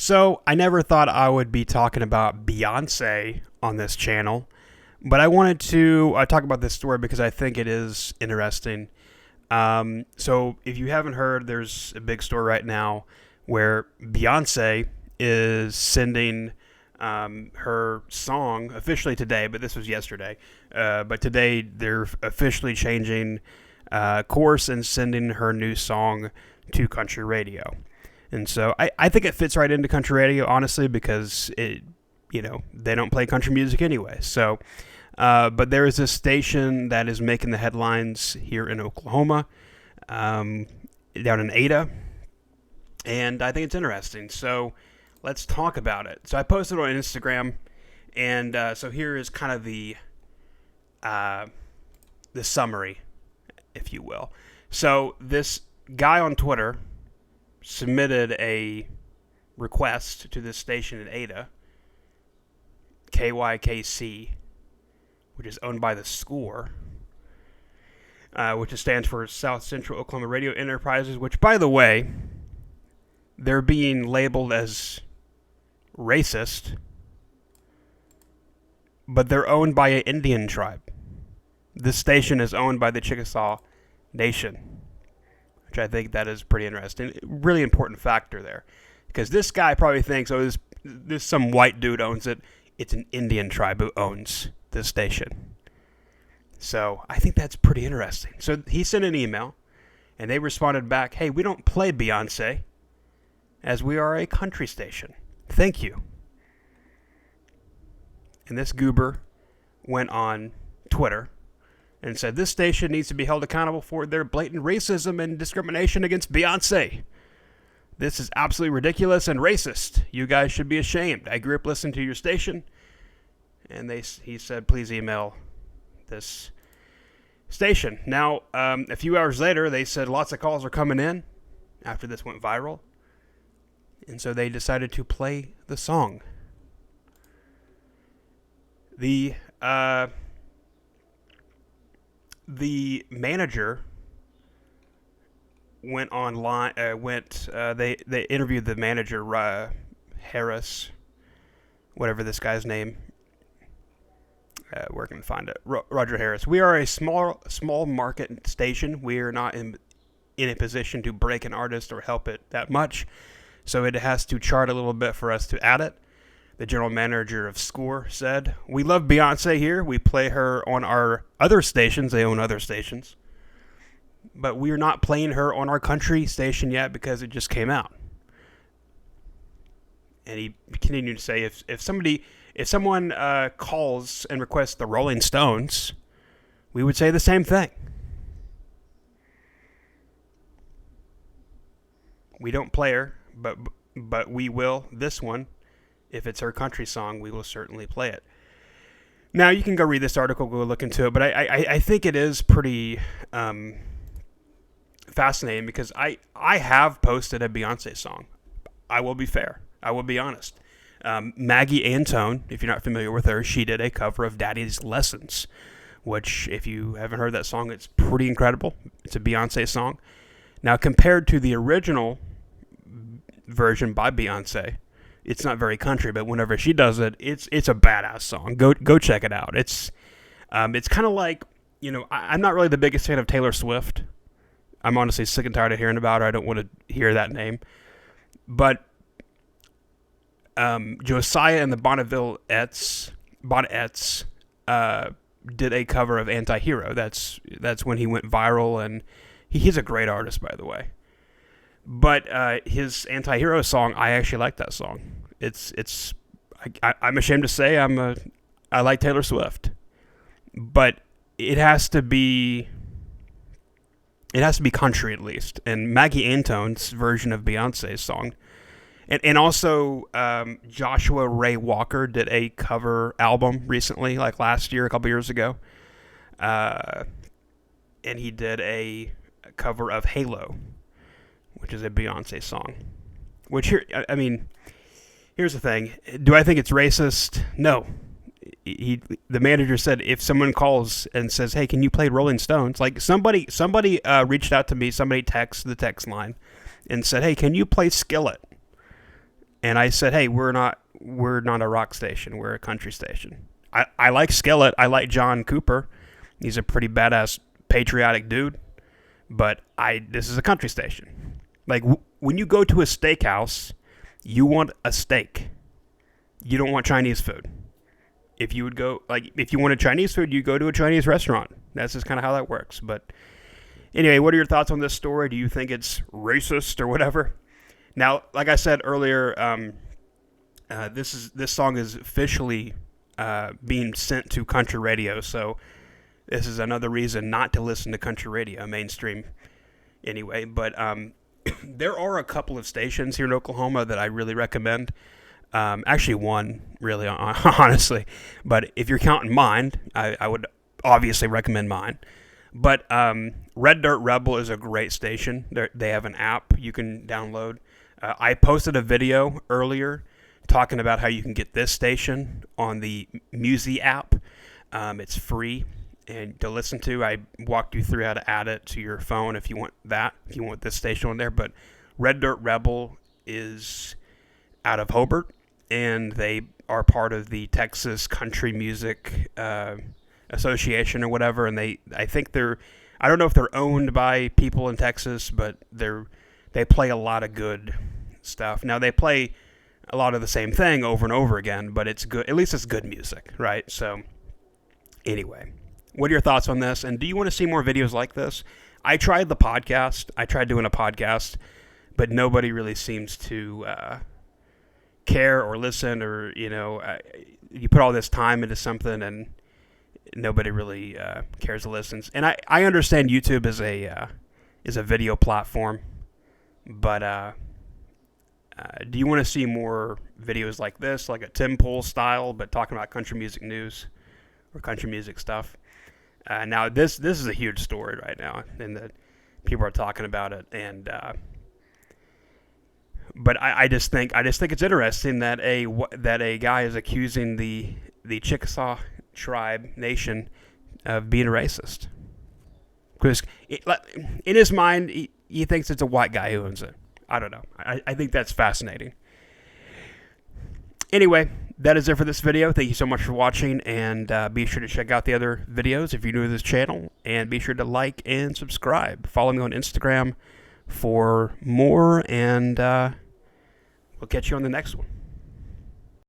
So, I never thought I would be talking about Beyoncé on this channel, but I wanted to talk about this story because I think it is interesting. So, if you haven't heard, there's a big story right now where Beyoncé is sending her song officially today, but this was yesterday. But today they're officially changing course and sending her new song to country radio. And so I think it fits right into country radio, honestly, because they don't play country music anyway. So, but there is this station that is making the headlines here in Oklahoma, down in Ada, and I think it's interesting. So let's talk about it. So I posted on Instagram, and so here is kind of the summary, if you will. So this guy on Twitter submitted a request to this station in Ada, KYKC, which is owned by The Score, which stands for South Central Oklahoma Radio Enterprises, which, by the way, they're being labeled as racist, but they're owned by an Indian tribe. This station is owned by the Chickasaw Nation, which I think that is pretty interesting. Really important factor there, because this guy probably thinks, oh, this some white dude owns it. It's an Indian tribe who owns this station. So I think that's pretty interesting. So he sent an email, and they responded back, hey, we don't play Beyoncé, as we are a country station. Thank you. And this goober went on Twitter and said, this station needs to be held accountable for their blatant racism and discrimination against Beyoncé. This is absolutely ridiculous and racist. You guys should be ashamed. I grew up listening to your station. And he said, please email this station. Now, a few hours later, they said lots of calls are coming in after this went viral. And so they decided to play the song. The manager went online. They interviewed the manager, Harris, whatever this guy's name. Where can I find it? Roger Harris. We are a small market station. We are not in a position to break an artist or help it that much, so it has to chart a little bit for us to add it. The general manager of Score said, we love Beyoncé here. We play her on our other stations. They own other stations. But we are not playing her on our country station yet because it just came out. And he continued to say, if someone calls and requests the Rolling Stones, we would say the same thing. We don't play her, but we will this one. If it's her country song, we will certainly play it. Now, you can go read this article, go look into it, but I think it is pretty fascinating because I have posted a Beyoncé song. I will be fair. I will be honest. Maggie Antone, if you're not familiar with her, she did a cover of Daddy's Lessons, which, if you haven't heard that song, it's pretty incredible. It's a Beyoncé song. Now, compared to the original version by Beyoncé, it's not very country, but whenever she does it, it's a badass song. Go check it out. It's kind of like, I'm not really the biggest fan of Taylor Swift. I'm honestly sick and tired of hearing about her. I don't want to hear that name. But Josiah and the Bonnettes did a cover of Anti-Hero. That's when he went viral, and he's a great artist, by the way. But his Anti-Hero song, I actually like that song. I'm ashamed to say I like Taylor Swift, but it has to be country at least. And Maggie Antone's version of Beyonce's song, and also Joshua Ray Walker did a cover album recently, like last year, a couple years ago, and he did a cover of Halo, which is a Beyoncé song. Which here's the thing. Do I think it's racist? No. The manager said if someone calls and says, hey, can you play Rolling Stones? Like somebody reached out to me, somebody texted the text line and said, hey, can you play Skillet? and I said, hey, we're not a rock station. We're a country station. I like Skillet. I like John Cooper. He's a pretty badass, patriotic dude. But this is a country station. Like, when you go to a steakhouse, you want a steak. You don't want Chinese food. If you wanted Chinese food, you go to a Chinese restaurant. That's just kind of how that works. But anyway, what are your thoughts on this story? Do you think it's racist or whatever? Now, like I said earlier, this song is officially being sent to country radio, so this is another reason not to listen to country radio, mainstream anyway. But there are a couple of stations here in Oklahoma that I really recommend. Actually, one, really, honestly. But if you're counting mine, I would obviously recommend mine. But Red Dirt Rebel is a great station. They have an app you can download. I posted a video earlier talking about how you can get this station on the Musi app. It's free and to listen to. I walked you through how to add it to your phone if you want that, if you want this station on there. But Red Dirt Rebel is out of Hobart, and they are part of the Texas Country Music Association or whatever. And I don't know if they're owned by people in Texas, but they play a lot of good stuff. Now, they play a lot of the same thing over and over again, but it's good. At least it's good music, right? So anyway, what are your thoughts on this? And do you want to see more videos like this? I tried the podcast. I tried doing a podcast, but nobody really seems to care or listen, or, you put all this time into something and nobody really cares or listens. And I understand YouTube is a video platform, but do you want to see more videos like this, like a Tim Pool style, but talking about country music news or country music stuff? Now, this is a huge story right now, and that people are talking about it. And but I just think it's interesting that a guy is accusing the Chickasaw tribe nation of being racist, because in his mind he thinks it's a white guy who owns it. I don't know. I think that's fascinating. Anyway, that is it for this video. Thank you so much for watching, and be sure to check out the other videos if you're new to this channel, and be sure to like and subscribe. Follow me on Instagram for more, and we'll catch you on the next one.